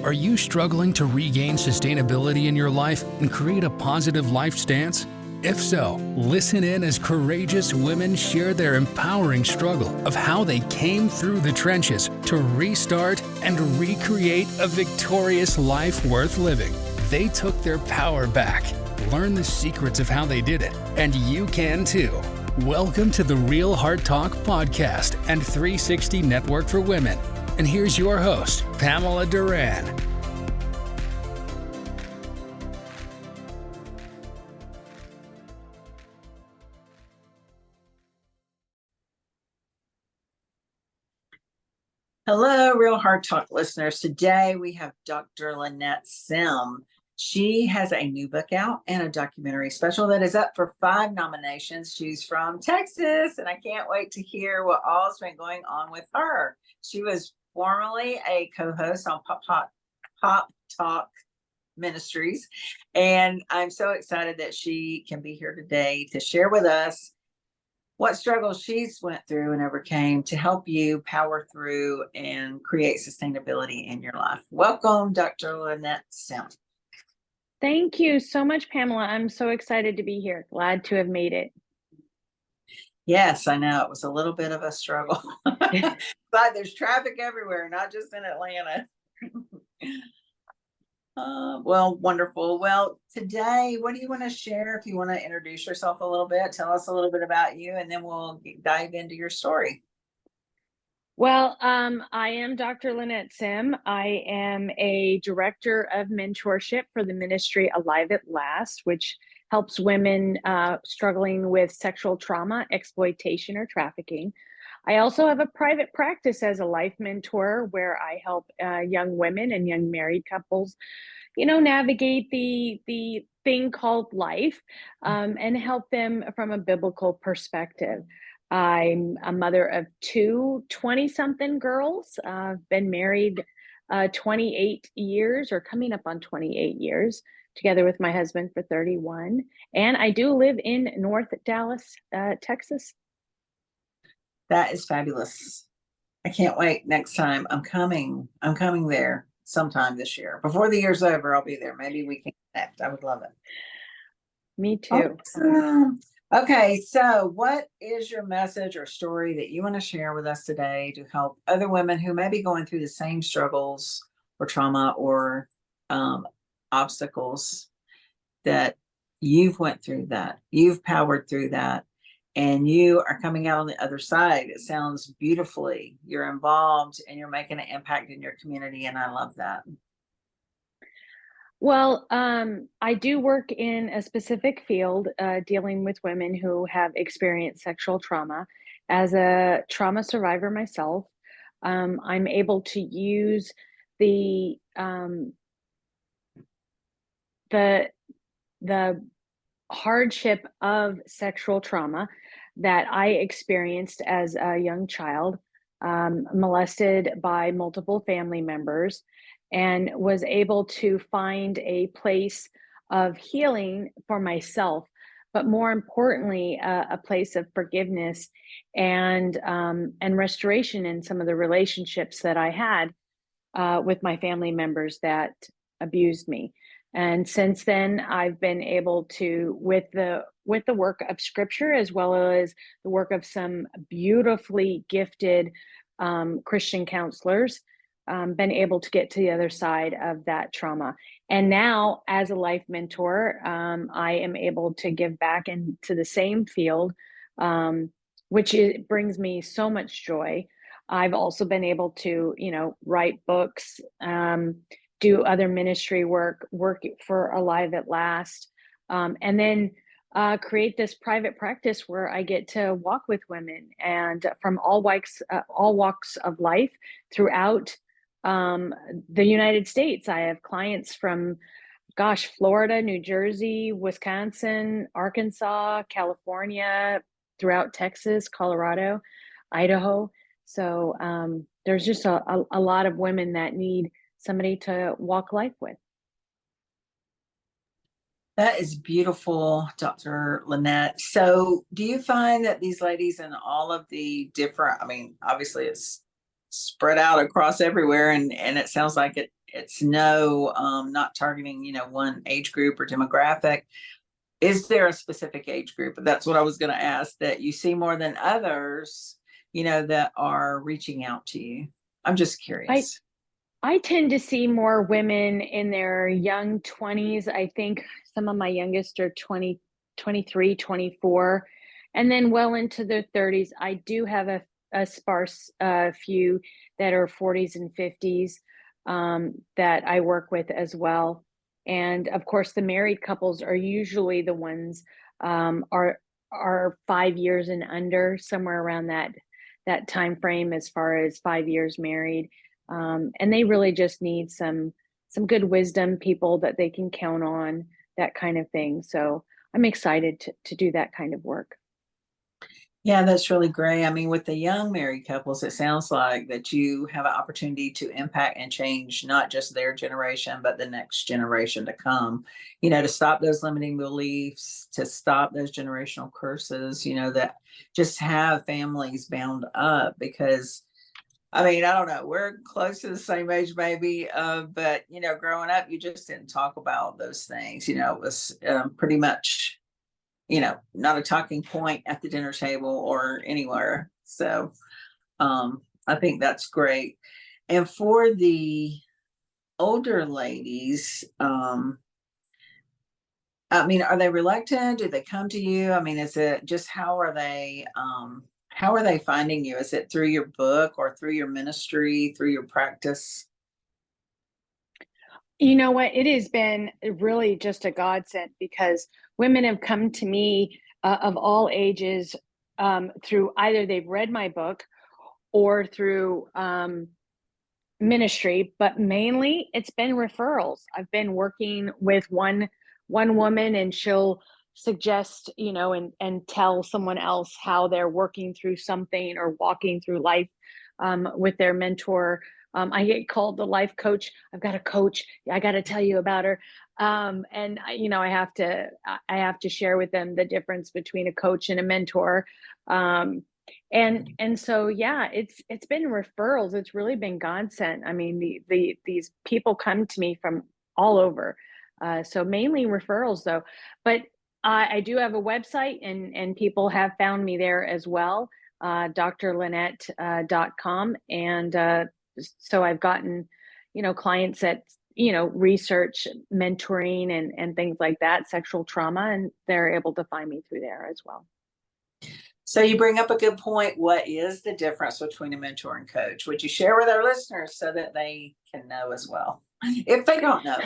Are you struggling to regain sustainability in your life and create a positive life stance? If so, listen in as courageous women share their empowering struggle of how they came through the trenches to restart and recreate a victorious life worth living. They took their power back. Learn the secrets of how they did it, and you can too. Welcome to the Real Heart Talk podcast and 360 Network for Women. And here's your host, Pamela Duran. Hello, Real Heart Talk listeners. Today we have Dr. Lynnette Simm. She has a new book out and a documentary special that is up for 5 nominations. She's from Texas, and I can't wait to hear what all's been going on with her. She was formerly a co-host on Pop Talk Ministries, and I'm so excited that she can be here today to share with us what struggles she's went through and overcame to help you power through and create sustainability in your life. Welcome, Dr. Lynnette Simm. Thank you so much, Pamela. I'm so excited to be here. Glad to have made it. Yes, I know. It was a little bit of a struggle. But there's traffic everywhere, not just in Atlanta. Well, wonderful. Well, today, what do you want to share? If you want to introduce yourself a little bit, tell us a little bit about you, and then we'll dive into your story. Well, I am Dr. Lynnette Simm. I am a Director of Mentorship for the ministry Alive at Last, which helps women struggling with sexual trauma, exploitation, or trafficking. I also have a private practice as a life mentor where I help young women and young married couples, navigate the thing called life and help them from a biblical perspective. I'm a mother of 2 20-something girls. I've been married 28 years, or coming up on 28 years, together with my husband for 31. And I do live in North Dallas, Texas. That is fabulous. I can't wait. Next time I'm coming there sometime this year. Before the year's over, I'll be there. Maybe we can connect. I would love it. Me too. Awesome. Okay, so what is your message or story that you want to share with us today to help other women who may be going through the same struggles or trauma or obstacles that you've went through, that you've powered through that, and you are coming out on the other side? It sounds beautifully. You're involved and you're making an impact in your community, and I love that. Well, I do work in a specific field dealing with women who have experienced sexual trauma. As a trauma survivor myself, I'm able to use the hardship of sexual trauma that I experienced as a young child, molested by multiple family members, and was able to find a place of healing for myself, but more importantly, a place of forgiveness and restoration in some of the relationships that I had with my family members that abused me. And since then, I've been able to, with the work of Scripture, as well as the work of some beautifully gifted Christian counselors, been able to get to the other side of that trauma. And now, as a life mentor, I am able to give back into the same field, which brings me so much joy. I've also been able to, write books, do other ministry work for Alive at Last, and then create this private practice where I get to walk with women and from all walks of life throughout the United States. I have clients from, Florida, New Jersey, Wisconsin, Arkansas, California, throughout Texas, Colorado, Idaho. So there's just a lot of women that need somebody to walk life with. That is beautiful, Dr. Lynnette. So do you find that these ladies in all of the different, obviously it's spread out across everywhere, and it sounds like It's no, not targeting, one age group or demographic. Is there a specific age group? That's what I was going to ask, that you see more than others, that are reaching out to you. I'm just I curious. I tend to see more women in their young 20s. I think some of my youngest are 20, 23, 24, and then well into their 30s. I do have a sparse few that are 40s and 50s that I work with as well. And of course, the married couples are usually the ones are 5 years and under, somewhere around that time frame as far as 5 years married, and they really just need some good wisdom, people that they can count on, that kind of thing. So I'm excited to do that kind of work. Yeah, that's really great. I mean, with the young married couples, it sounds like that you have an opportunity to impact and change not just their generation, but the next generation to come, to stop those limiting beliefs, to stop those generational curses, that just have families bound up. Because, I mean, I don't know, we're close to the same age, maybe, but, growing up, you just didn't talk about those things. It was pretty much not a talking point at the dinner table or anywhere. So I think that's great. And for the older ladies, I mean, are they reluctant? Do they come to you? I mean, is it just how are they finding you? Is it through your book or through your ministry, through your practice? You know what? It has been really just a godsend because women have come to me of all ages through either they've read my book or through ministry, but mainly it's been referrals. I've been working with one woman, and she'll suggest, and tell someone else how they're working through something or walking through life with their mentor. I get called the life coach. I've got a coach. I got to tell you about her. And I have to share with them the difference between a coach and a mentor. Um, and so yeah, it's been referrals. It's really been godsend. I mean, these people come to me from all over. So mainly referrals though, but I do have a website, and people have found me there as well, drlynnette.com. And so I've gotten, clients that, research mentoring and things like that, sexual trauma, and they're able to find me through there as well. So you bring up a good point. What is the difference between a mentor and coach? Would you share with our listeners so that they can know as well, if they don't know?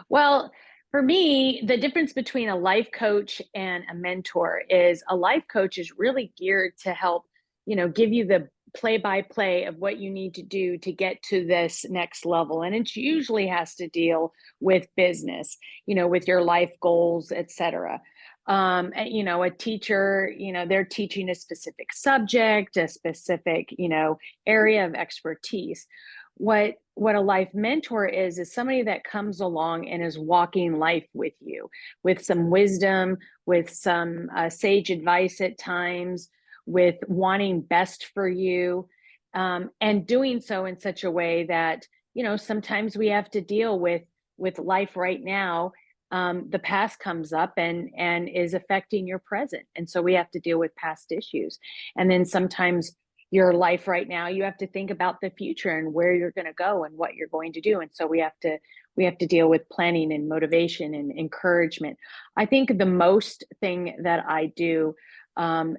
Well, for me, the difference between a life coach and a mentor is a life coach is really geared to help, give you the play by play of what you need to do to get to this next level. And it usually has to deal with business, with your life goals, etc. And, a teacher, they're teaching a specific subject, a specific, area of expertise. What a life mentor is somebody that comes along and is walking life with you, with some wisdom, with some sage advice at times, with wanting best for you, and doing so in such a way that, sometimes we have to deal with life right now. The past comes up and is affecting your present, and so we have to deal with past issues. And then sometimes your life right now, you have to think about the future and where you're going to go and what you're going to do. And so we have to deal with planning and motivation and encouragement. I think the most thing that I do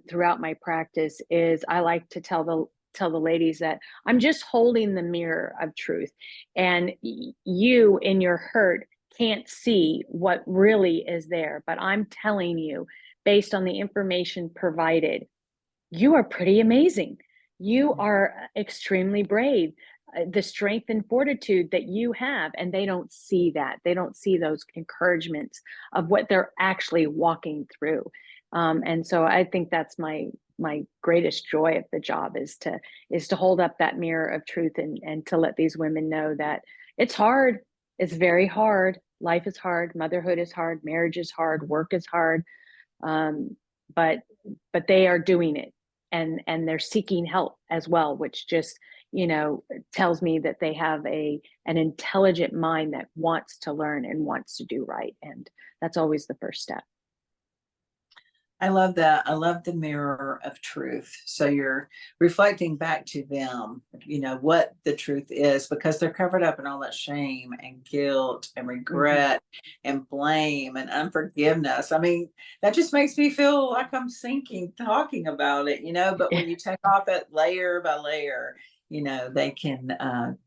throughout my practice is I like to tell the ladies that I'm just holding the mirror of truth, and you in your hurt can't see what really is there, but I'm telling you, based on the information provided, you are pretty amazing. You are extremely brave. The strength and fortitude that you have, and they don't see that. They don't see those encouragements of what they're actually walking through. And so I think that's my greatest joy of the job is to hold up that mirror of truth, and to let these women know that it's hard. It's very hard. Life is hard. Motherhood is hard. Marriage is hard. Work is hard. Um, but they are doing it, and they're seeking help as well, which just tells me that they have an intelligent mind that wants to learn and wants to do right. And that's always the first step. I love that. I love the mirror of truth. So you're reflecting back to them, what the truth is, because they're covered up in all that shame and guilt and regret and blame and unforgiveness. I mean, that just makes me feel like I'm sinking talking about it, but when you take off it layer by layer, they can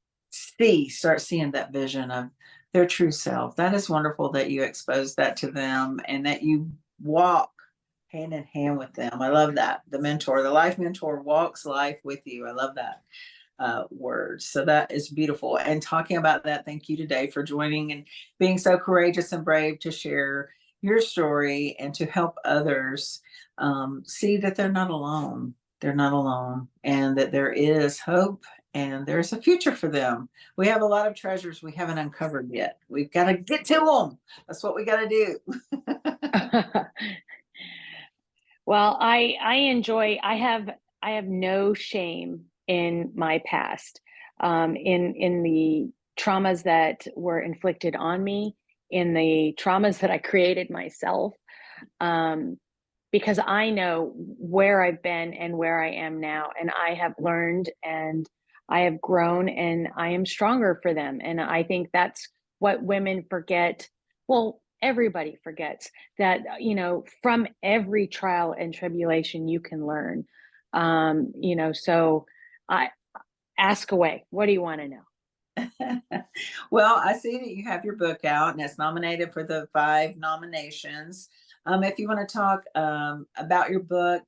start seeing that vision of their true self. That is wonderful that you expose that to them and that you walk hand in hand with them. I love that. The life mentor walks life with you. I love that word. So that is beautiful. And talking about that, thank you today for joining and being so courageous and brave to share your story and to help others see that they're not alone. They're not alone, and that there is hope and there's a future for them. We have a lot of treasures we haven't uncovered yet. We've got to get to them. That's what we got to do. Well, I have no shame in my past, in the traumas that were inflicted on me, in the traumas that I created myself, because I know where I've been and where I am now, and I have learned and I have grown and I am stronger for them. And I think that's what women forget. Well, everybody forgets that, from every trial and tribulation you can learn. So I ask away. What do you want to know? Well, I see that you have your book out and it's nominated for the 5 nominations. If you want to talk about your book,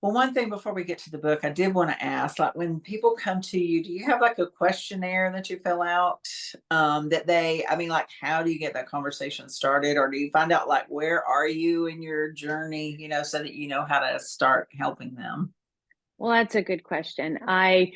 well, one thing before we get to the book, I did want to ask, like when people come to you, do you have like a questionnaire that you fill out like, how do you get that conversation started? Or do you find out like, where are you in your journey, so that you know how to start helping them? Well, that's a good question. I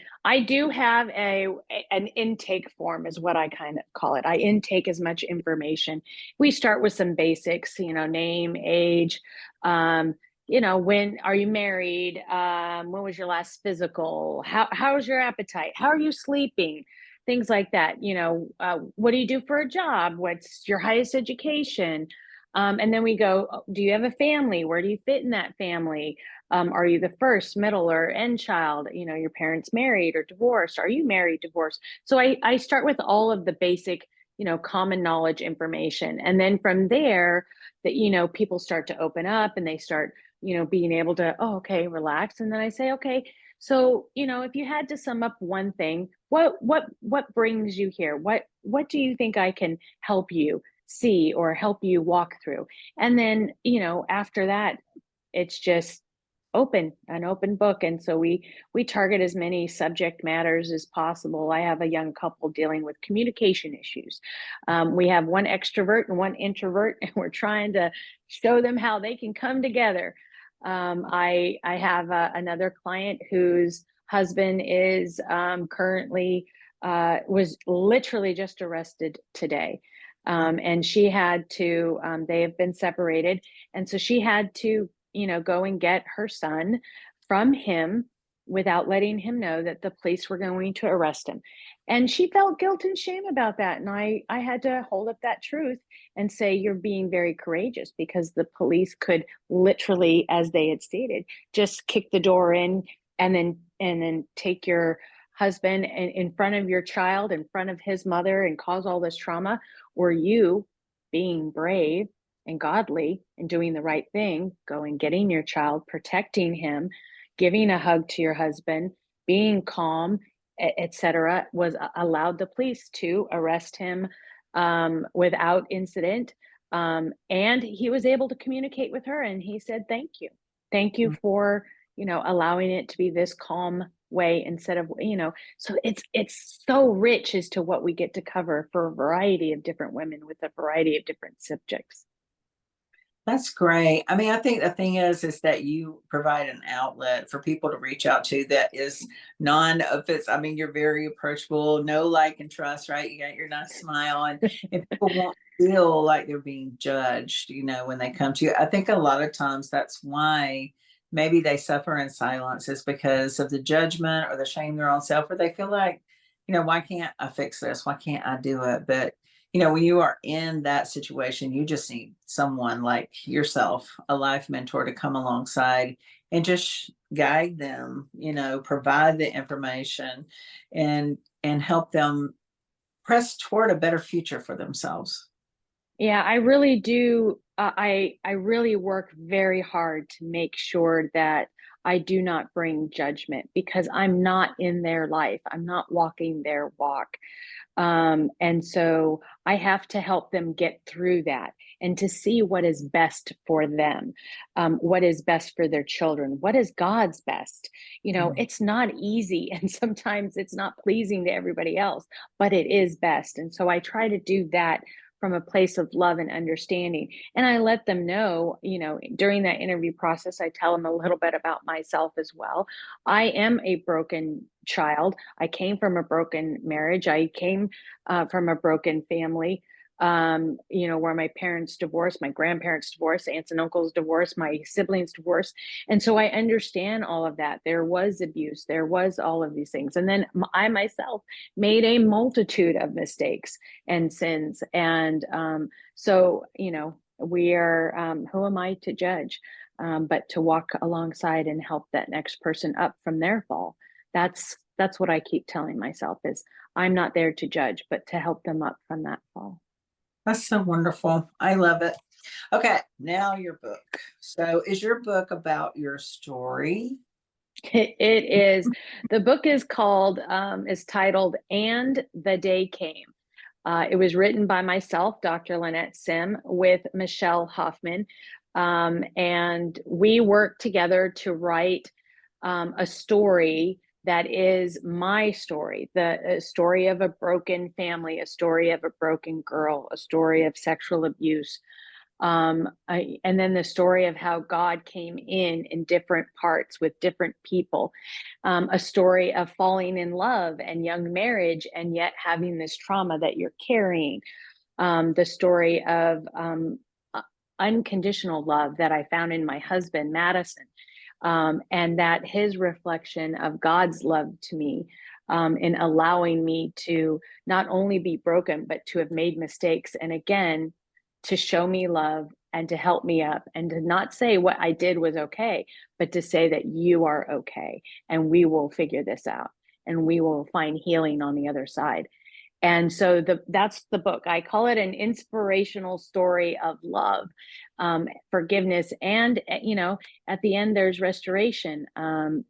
do have an intake form is what I kind of call it. I intake as much information. We start with some basics, name, age, when are you married? When was your last physical? How's your appetite? How are you sleeping? Things like that. What do you do for a job? What's your highest education? And then we go, do you have a family? Where do you fit in that family? Are you the first, middle, or end child? Your parents married or divorced? Are you married, divorced? So I start with all of the basic, common knowledge information. And then from there, that, people start to open up and they start, being able to, oh, okay, relax. And then I say, okay, so, if you had to sum up one thing, what brings you here? What do you think I can help you see or help you walk through? And then, after that, it's just an open book. And so we target as many subject matters as possible. I have a young couple dealing with communication issues. We have one extrovert and one introvert, and we're trying to show them how they can come together. I have another client whose husband is currently was literally just arrested today. And she had to, they have been separated. And so she had to, go and get her son from him without letting him know that the police were going to arrest him. And she felt guilt and shame about that. And I had to hold up that truth and say, you're being very courageous, because the police could literally, as they had stated, just kick the door in and then take your husband in front of your child, in front of his mother, and cause all this trauma. Or you, being brave and godly and doing the right thing, going, getting your child, protecting him, giving a hug to your husband, being calm, etc., was allowed the police to arrest him without incident. And he was able to communicate with her, and he said, thank you for, allowing it to be this calm way instead of, so it's so rich as to what we get to cover for a variety of different women with a variety of different subjects. That's great. I mean, I think the thing is that you provide an outlet for people to reach out to that is I mean, you're very approachable, no like and trust, right? You got your nice smile, and people won't feel like they're being judged, when they come to you. I think a lot of times that's why maybe they suffer in silence is because of the judgment or the shame of their own self, or they feel like, why can't I fix this? Why can't I do it? But when you are in that situation, you just need someone like yourself, a life mentor, to come alongside and just guide them, provide the information and help them press toward a better future for themselves. Yeah, I really do. I really work very hard to make sure that I do not bring judgment because I'm not in their life. I'm not walking their walk. And so I have to help them get through that and to see what is best for them, what is best for their children, what is God's best. Mm. It's not easy and sometimes it's not pleasing to everybody else, but it is best. And so I try to do that from a place of love and understanding. And I let them know, during that interview process, I tell them a little bit about myself as well. I am a broken child. I came from a broken marriage. I came from a broken family, where my parents divorced, my grandparents divorced, aunts and uncles divorced, my siblings divorced. And so I understand all of that. There was abuse, there was all of these things. And then I myself made a multitude of mistakes and sins. And so, we are, who am I to judge? But to walk alongside and help that next person up from their fall. That's what I keep telling myself is I'm not there to judge, but to help them up from that fall. That's so wonderful. I love it. Okay, now your book. So, is your book about your story? It is. The book is titled "And the Day Came." It was written by myself, Dr. Lynnette Simm, with Michelle Hoffman, and we worked together to write a story that is my story, the story of a broken family, a story of a broken girl, a story of sexual abuse, and then the story of how God came in different parts with different people, a story of falling in love and young marriage, and yet having this trauma that you're carrying, the story of unconditional love that I found in my husband, Madison, and that his reflection of God's love to me. In allowing me to not only be broken, but to have made mistakes. And again, to show me love and to help me up and to not say what I did was okay, but to say that you are okay and we will figure this out and we will find healing on the other side. And so that's the book. I call it an inspirational story of love, forgiveness, and at the end there's restoration. And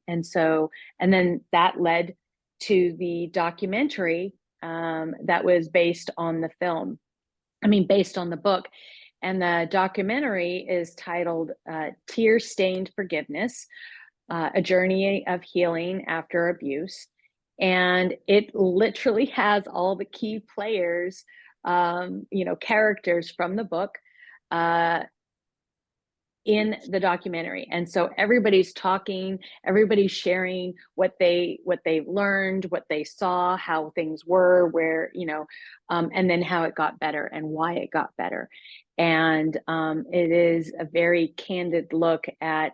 then that led to the documentary that was based on the film. Based on the book. And the documentary is titled Tear-Stained Forgiveness, A Journey of Healing After Abuse. And it literally has all the key players, characters from the book in the documentary. And so everybody's talking, everybody's sharing what they've learned, what they saw, how things were, where, and then how it got better and why it got better. And it is a very candid look at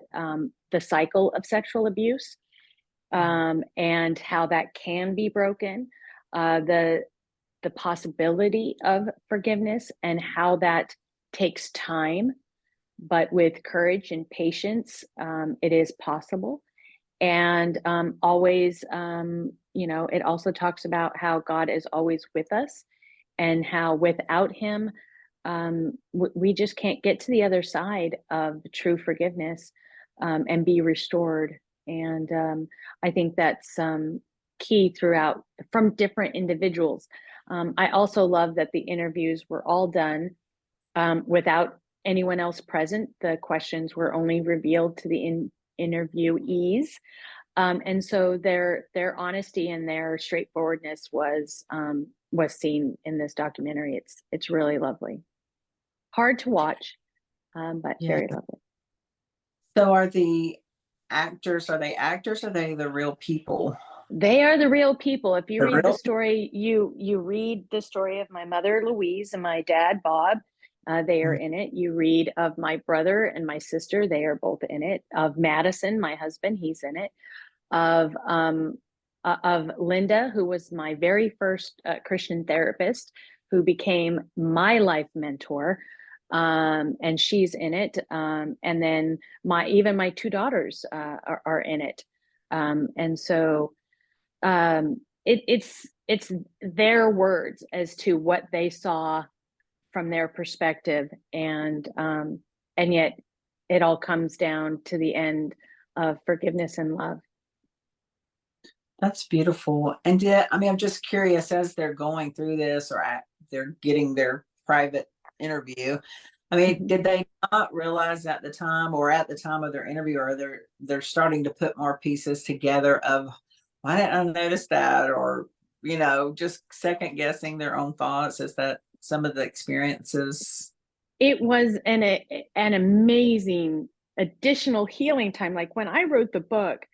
the cycle of sexual abuse, and how that can be broken, the possibility of forgiveness and how that takes time, but with courage and patience, it is possible. And always, it also talks about how God is always with us and how without him, we just can't get to the other side of true forgiveness and be restored. And I think that's key throughout from different individuals. I also love that the interviews were all done without anyone else present. The questions were only revealed to the interviewees. And so their honesty and their straightforwardness was seen in this documentary. It's really lovely. Hard to watch, but Yeah. very lovely. So are they actors? Or are they the real people? They are the real people. If you The read the real story, you read the story of my mother, Louise, and my dad, Bob, They are in it. You read of my brother and my sister, they are both in it. Of Madison, my husband, he's in it. Of Linda, who was my very first Christian therapist, who became my life mentor, and she's in it. And then even my two daughters are in it. And so it's their words as to what they saw from their perspective, and yet it all comes down to the end of forgiveness and love. That's beautiful. And yet, I mean, I'm just curious, as they're going through this, or they're getting their private interview. I mean, did they not realize at the time, or at the time of their interview, or they're starting to put more pieces together of, why didn't I notice that? Or, just second guessing their own thoughts? Is that some of the experiences? It was an amazing additional healing time. Like when I wrote the book,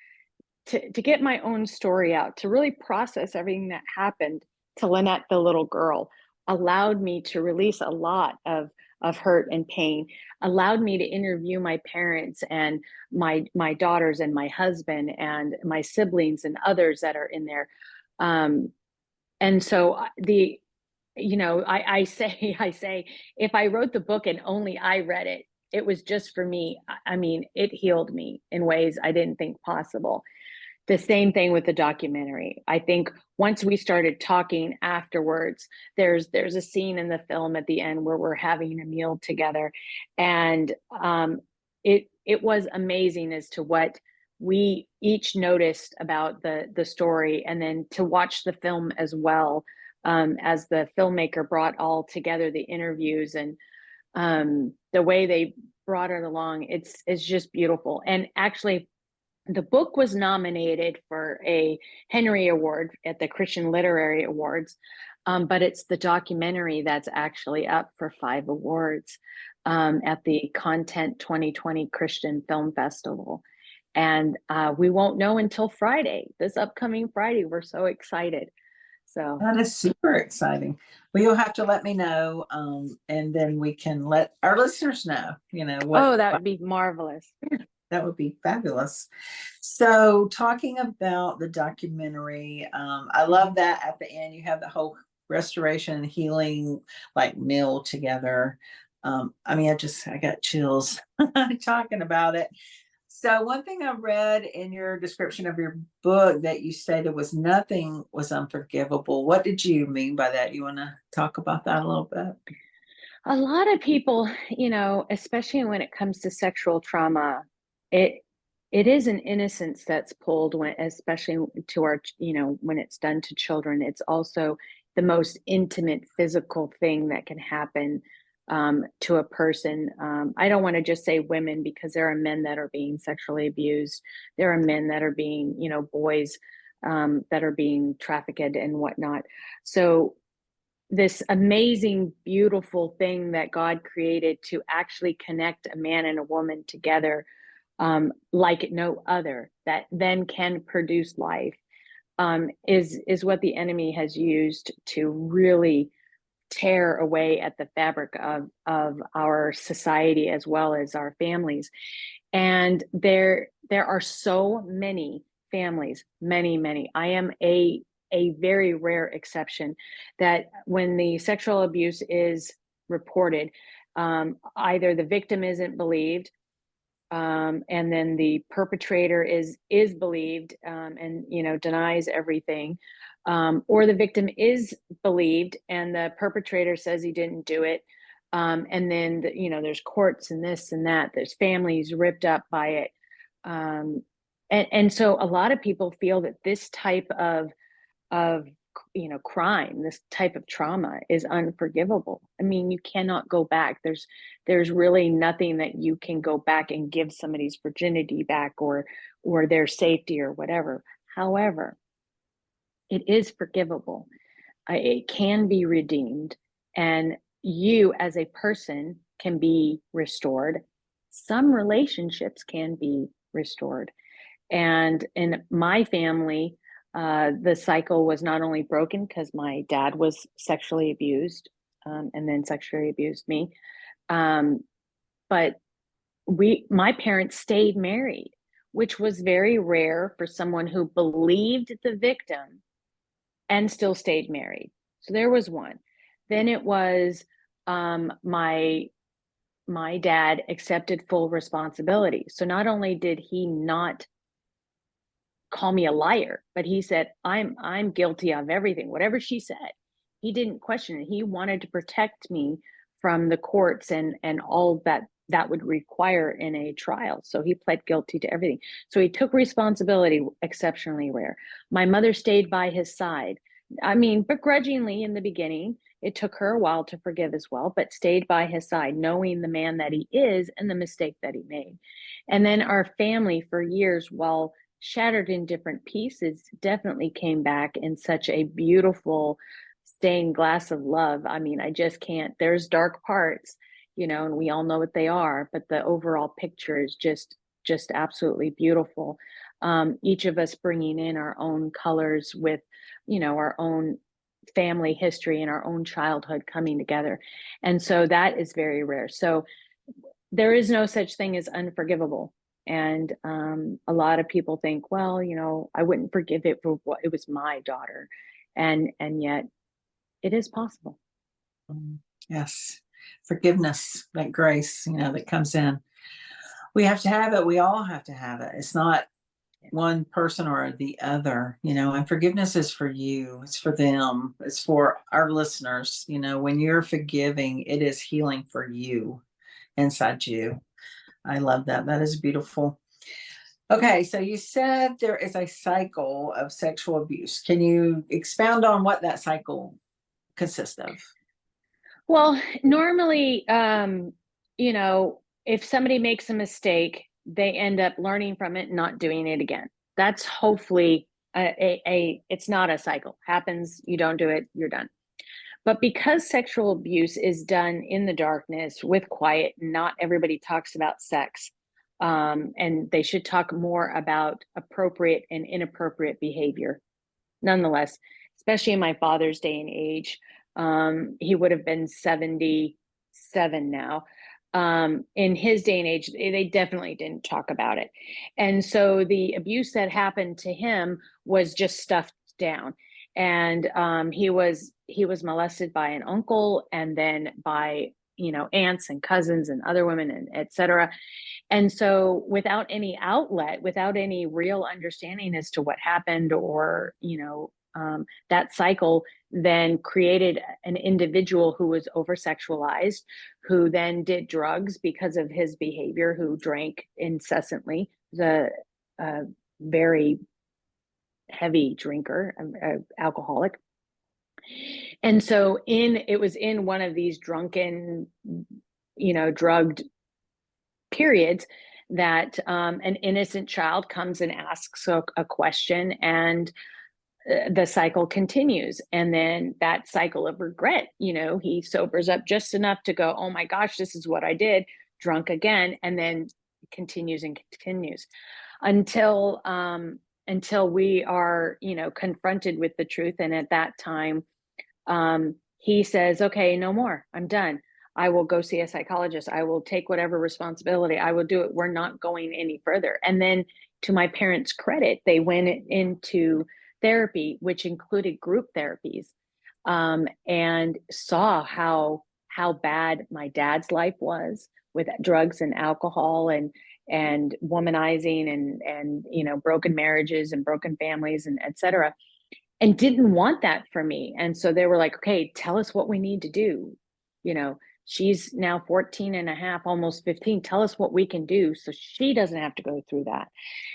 to get my own story out, to really process everything that happened to Lynnette, the little girl, allowed me to release a lot of hurt and pain, allowed me to interview my parents and my daughters and my husband and my siblings and others that are in there. And so I say, if I wrote the book and only I read it, it was just for me. I mean, it healed me in ways I didn't think possible. The same thing with the documentary. I think once we started talking afterwards, there's a scene in the film at the end where we're having a meal together, and it was amazing as to what we each noticed about the story, and then to watch the film as well, as the filmmaker brought all together the interviews and the way they brought it along. It's just beautiful. And actually, the book was nominated for a Henry Award at the Christian Literary Awards, but it's the documentary that's actually up for 5 awards at the Content 2020 Christian Film Festival. And we won't know until Friday, this upcoming Friday. We're so excited. So That is super exciting. Well, you'll have to let me know, and then we can let our listeners know, oh, that would be marvelous. That would be fabulous. So, talking about the documentary, I love that at the end you have the whole restoration and healing like meal together. I mean, I got chills talking about it. So, one thing I read in your description of your book that you stated was nothing was unforgivable. What did you mean by that? You want to talk about that a little bit? A lot of people, especially when it comes to sexual trauma, it is an innocence that's pulled when, especially to our, when it's done to children. It's also the most intimate physical thing that can happen to a person. I don't want to just say women, because there are men that are being sexually abused. There are men that are being, boys that are being trafficked and whatnot. So this amazing, beautiful thing that God created to actually connect a man and a woman together like no other, that then can produce life, is what the enemy has used to really tear away at the fabric of our society as well as our families. And there are so many families, many. I am a very rare exception that when the sexual abuse is reported, either the victim isn't believed, and then the perpetrator is believed, and denies everything, or the victim is believed and the perpetrator says he didn't do it, and then there's courts and this and that, there's families ripped up by it, and so a lot of people feel that this type of crime, this type of trauma is unforgivable. I mean, you cannot go back. There's really nothing that you can go back and give somebody's virginity back or their safety or whatever. However, it is forgivable. It can be redeemed, and you as a person can be restored. Some relationships can be restored. And in my family, the cycle was not only broken because my dad was sexually abused, and then sexually abused me, Um, but my parents stayed married, which was very rare for someone who believed the victim and still stayed married. So there was one. Then it was my dad accepted full responsibility. So not only did he not call me a liar, but he said, I'm guilty of everything, whatever she said. He didn't question it. He wanted to protect me from the courts and all that would require in a trial. So he pled guilty to everything. So he took responsibility, exceptionally rare. My mother stayed by his side. I mean, begrudgingly in the beginning. It took her a while to forgive as well, but stayed by his side, knowing the man that he is and the mistake that he made. And then our family for years, while shattered in different pieces, definitely came back in such a beautiful stained glass of love. I mean, I just can't, there's dark parts, and we all know what they are, but the overall picture is just absolutely beautiful. Each of us bringing in our own colors with, our own family history and our own childhood coming together. And so that is very rare. So there is no such thing as unforgivable. And a lot of people think, well, I wouldn't forgive it for what it was my daughter. And yet it is possible. Yes. Forgiveness, that grace, that comes in. We have to have it. We all have to have it. It's not one person or the other, and forgiveness is for you. It's for them. It's for our listeners. When you're forgiving, it is healing for you inside you. I love that. That is beautiful. Okay, so you said there is a cycle of sexual abuse. Can you expound on what that cycle consists of? Well, normally, if somebody makes a mistake, they end up learning from it and not doing it again. That's hopefully it's not a cycle. Happens, you don't do it, you're done. But because sexual abuse is done in the darkness with quiet, not everybody talks about sex. And they should talk more about appropriate and inappropriate behavior. Nonetheless, especially in my father's day and age, he would have been 77 now. In his day and age, they definitely didn't talk about it. And so the abuse that happened to him was just stuffed down. And he was molested by an uncle and then by, aunts and cousins and other women and et cetera. And so without any outlet, without any real understanding as to what happened or, that cycle then created an individual who was over sexualized, who then did drugs because of his behavior, who drank incessantly, the very heavy drinker, alcoholic. And so it was in one of these drunken, drugged periods that an innocent child comes and asks a question, and the cycle continues. And then that cycle of regret, he sobers up just enough to go, oh my gosh, this is what I did, drunk again, and then continues and continues until we are, confronted with the truth. And at that time, he says, okay, no more, I'm done. I will go see a psychologist. I will take whatever responsibility. I will do it. We're not going any further. And then, to my parents' credit, they went into therapy, which included group therapies, and saw how bad my dad's life was with drugs and alcohol and womanizing and broken marriages and broken families and et cetera, and didn't want that for me. And so they were like, okay, tell us what we need to do. She's now 14 and a half, almost 15. Tell us what we can do so she doesn't have to go through that.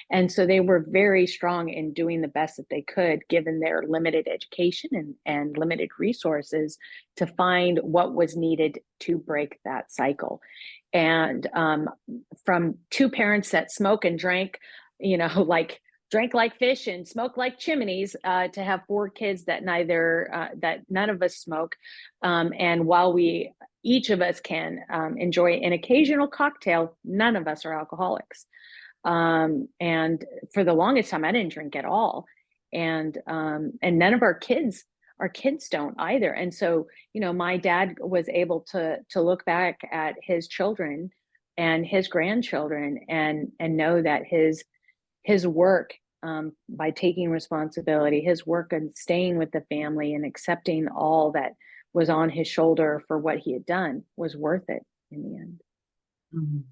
And so they were very strong in doing the best that they could, given their limited education and limited resources, to find what was needed to break that cycle. And from two parents that smoke and drank, drank like fish and smoke like chimneys, to have four kids that none of us smoke. And while each of us can enjoy an occasional cocktail, none of us are alcoholics. And for the longest time, I didn't drink at all. And none of our kids our kids don't either. And so, my dad was able to look back at his children and his grandchildren and know that his work, by taking responsibility, his work and staying with the family and accepting all that was on his shoulder for what he had done was worth it in the end. Mhm.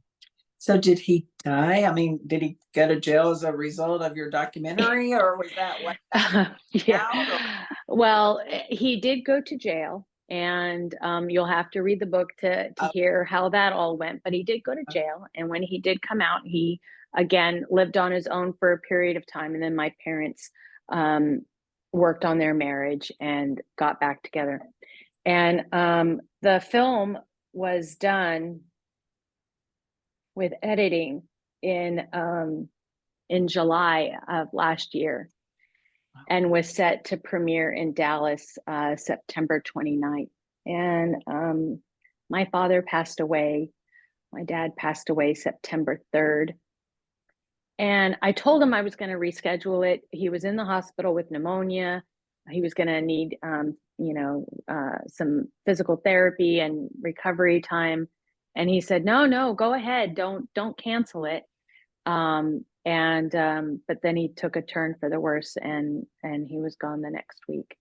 So did he die? I mean, did he go to jail as a result of your documentary, or was that what Yeah. out? Or Well, he did go to jail, and you'll have to read the book to oh, hear how that all went. But he did go to jail, and when he did come out, he again lived on his own for a period of time, and then my parents um, worked on their marriage and got back together. And the film was done with editing in July of last year, and was set to premiere in Dallas September 29th. And my father passed away. My dad passed away September 3rd. And I told him I was going to reschedule it. He was in the hospital with pneumonia. He was going to need, some physical therapy and recovery time. And he said, no, go ahead. Don't cancel it. But then he took a turn for the worse, and he was gone the next week.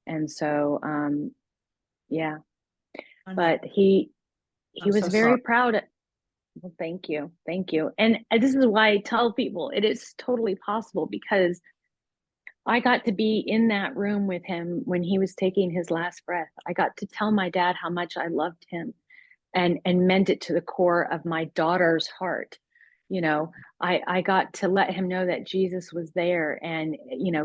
And so, yeah, I know. but he I'm was so very sorry. proud. Well, thank you. And this is why I tell people it is totally possible, because I got to be in that room with him when he was taking his last breath. I got to tell my dad how much I loved him and meant it to the core of my daughter's heart. I got to let him know that Jesus was there, and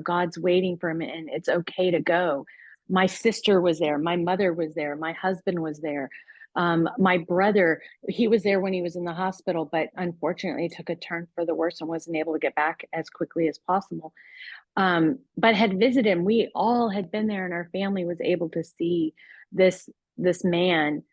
God's waiting for him, and it's okay to go. My sister was there, my mother was there, my husband was there, my brother, he was there when he was in the hospital, but unfortunately took a turn for the worse and wasn't able to get back as quickly as possible. But had visited him. We all had been there, and our family was able to see this man,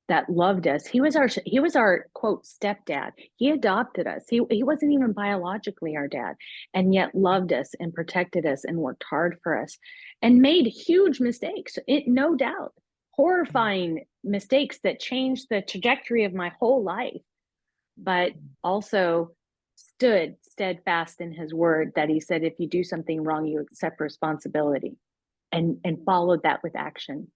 that loved us. He was our quote stepdad. He adopted us. He wasn't even biologically our dad, and yet loved us and protected us and worked hard for us and made huge mistakes. No doubt, horrifying mistakes that changed the trajectory of my whole life, but also stood steadfast in his word that he said, if you do something wrong, you accept responsibility, and followed that with action.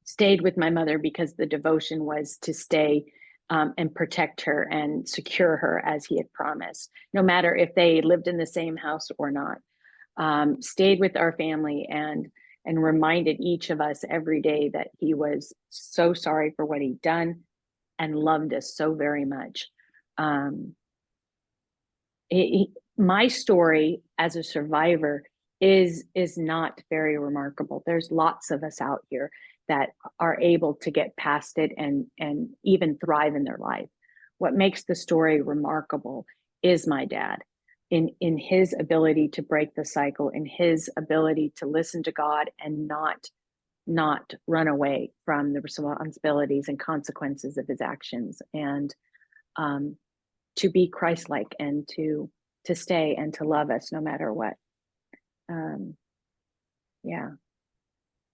Stayed with my mother because the devotion was to stay and protect her and secure her as he had promised, no matter if they lived in the same house or not. Stayed with our family and reminded each of us every day that he was so sorry for what he'd done and loved us so very much. My story as a survivor is not very remarkable. There's lots of us out here that are able to get past it and even thrive in their life. What makes the story remarkable is my dad, in his ability to break the cycle, in his ability to listen to God and not run away from the responsibilities and consequences of his actions, and to be Christ-like and to stay and to love us no matter what. Yeah.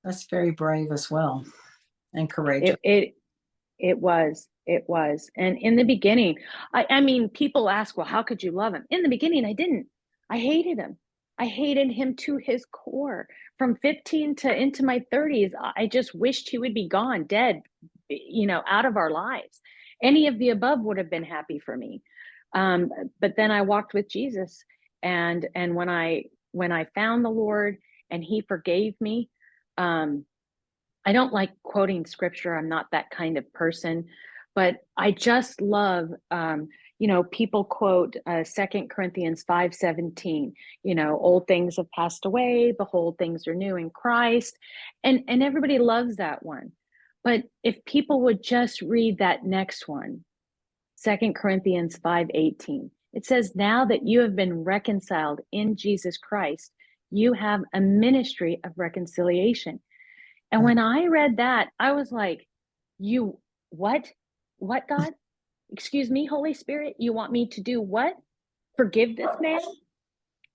That's very brave as well, and courageous. It was. And in the beginning, I mean, people ask, well, how could you love him? In the beginning, I didn't. I hated him. I hated him to his core. From 15 to into my 30s, I just wished he would be gone, dead, out of our lives. Any of the above would have been happy for me. But then I walked with Jesus, and when I found the Lord and he forgave me, I don't like quoting scripture. I'm not that kind of person, but I just love, people quote 2 Corinthians 5:17, old things have passed away, behold, things are new in Christ. And everybody loves that one. But if people would just read that next one, 2 Corinthians 5:18, it says, now that you have been reconciled in Jesus Christ, you have a ministry of reconciliation. And when I read that, I was like, you, what? What, God? Excuse me, Holy Spirit, you want me to do what? Forgive this man?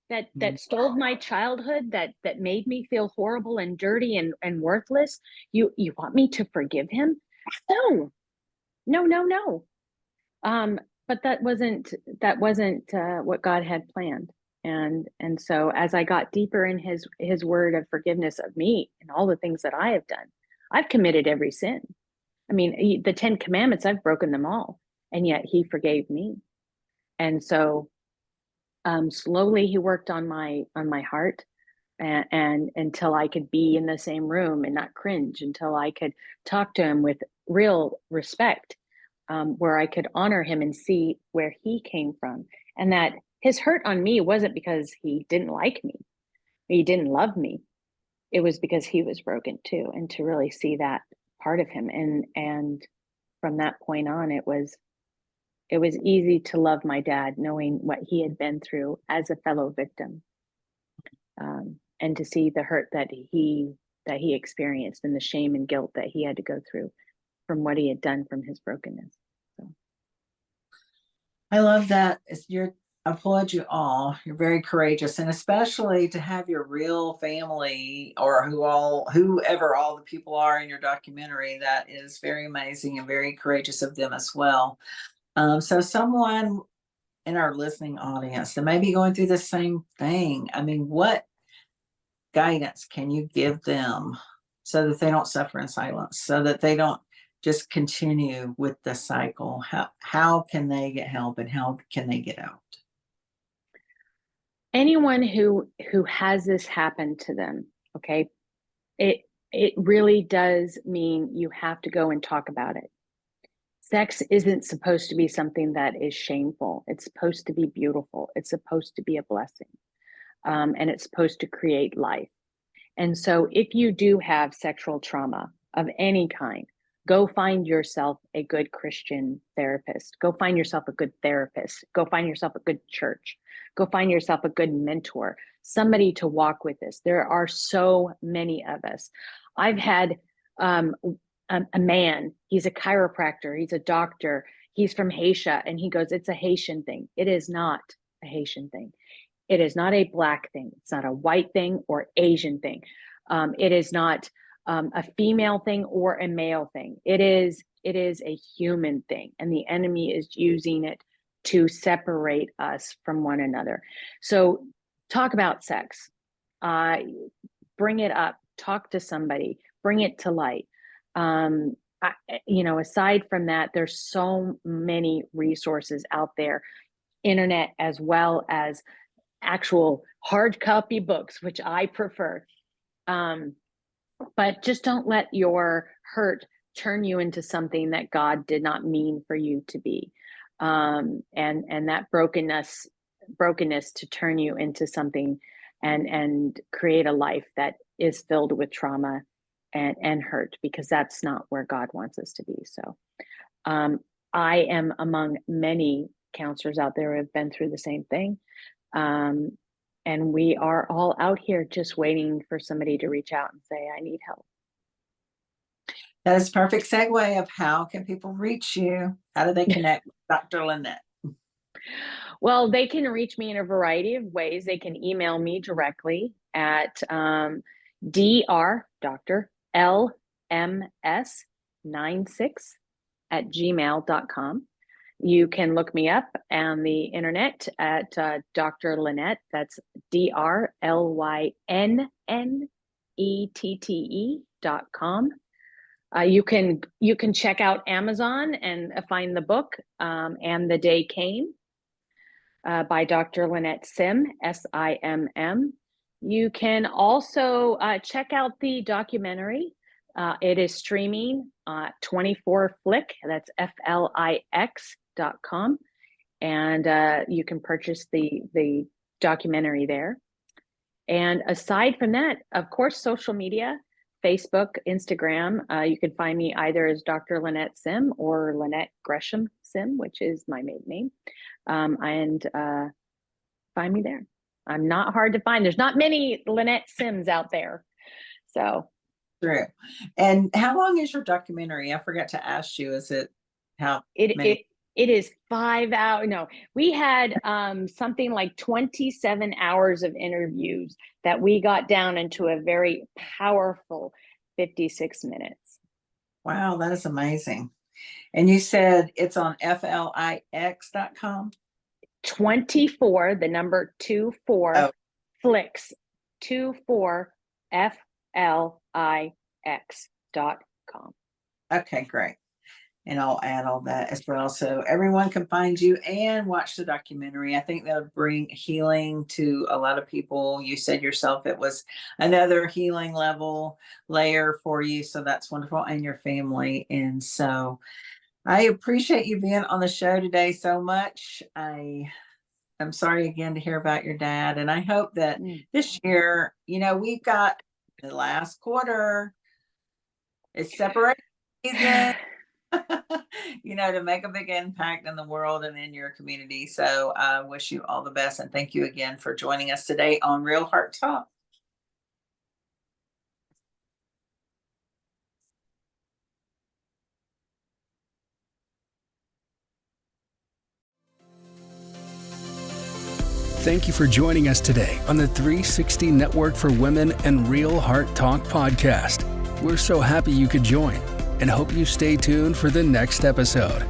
that stole my childhood, that made me feel horrible and dirty and worthless. You want me to forgive him? No, no, no, no. But that wasn't what God had planned. And so as I got deeper in his word of forgiveness of me and all the things that I have done, I've committed every sin. I mean, the 10 commandments, I've broken them all, and yet he forgave me. And so slowly he worked on my heart, and until I could be in the same room and not cringe, until I could talk to him with real respect, where I could honor him and see where he came from, and that his hurt on me wasn't because he didn't like me, he didn't love me. It was because he was broken too, and to really see that part of him. And from that point on, it was easy to love my dad, knowing what he had been through as a fellow victim, and to see the hurt that he experienced and the shame and guilt that he had to go through from what he had done from his brokenness. So I love that. I applaud you all. You're very courageous, and especially to have your real family, or whoever all the people are in your documentary. That is very amazing and very courageous of them as well. So someone in our listening audience that may be going through the same thing, I mean, what guidance can you give them so that they don't suffer in silence, so that they don't just continue with the cycle? How can they get help, and how can they get out? anyone who has this happen to them, okay, it really does mean you have to go and talk about it. Sex isn't supposed to be something that is shameful. It's supposed to be beautiful. It's supposed to be a blessing. And it's supposed to create life. And so if you do have sexual trauma of any kind, go find yourself a good Christian therapist. Go find yourself a good therapist. Go find yourself a good church. Go find yourself a good mentor, somebody to walk with this. There are so many of us. I've had a man, he's a chiropractor, he's a doctor, he's from Haiti, and he goes, it's a Haitian thing. It is not a Haitian thing. It is not a Black thing. It's not a white thing or Asian thing. It is not a female thing or a male thing. It is a human thing, and the enemy is using it to separate us from one another. So talk about sex, bring it up, talk to somebody, bring it to light. Aside from that, there's so many resources out there, internet as well as actual hard copy books, which I prefer. But just don't let your hurt turn you into something that God did not mean for you to be. And that brokenness to turn you into something and create a life that is filled with trauma and hurt, because that's not where God wants us to be. So I am among many counselors out there who have been through the same thing. And we are all out here just waiting for somebody to reach out and say, I need help. That is a perfect segue of how can people reach you? How do they connect with Dr. Lynnette? Well, they can reach me in a variety of ways. They can email me directly at Dr. LMS96@gmail.com. You can look me up on the internet at Dr. Lynnette. That's DrLynnette.com. You can check out Amazon and find the book, And the Day Came, by Dr. Lynnette Simm, SIMM. You can also check out the documentary. It is streaming 24 Flick, that's FLIX.com. And you can purchase the documentary there. And aside from that, of course, social media, Facebook, Instagram, you can find me either as Dr. Lynnette Simm or Lynette Gresham Simm, which is my maiden name. And find me there. I'm not hard to find. There's not many Lynette Simms out there. So True. And how long is your documentary? I forgot to ask you. Is it how many? It is 5 hours. No, we had something like 27 hours of interviews that we got down into a very powerful 56 minutes. Wow, that is amazing. And you said it's on flix.com? 24, the number 24, Oh. Flix, 24 FLIX.com. Okay, great. And I'll add all that as well. So everyone can find you and watch the documentary. I think that would bring healing to a lot of people. You said yourself it was another healing layer for you. So that's wonderful. And your family. And so I appreciate you being on the show today so much. I'm sorry again to hear about your dad. And I hope that this year, we've got the last quarter. It's separation season. To make a big impact in the world and in your community. So I wish you all the best. And thank you again for joining us today on Real Heart Talk. Thank you for joining us today on the 360 Network for Women and Real Heart Talk podcast. We're so happy you could join and hope you stay tuned for the next episode.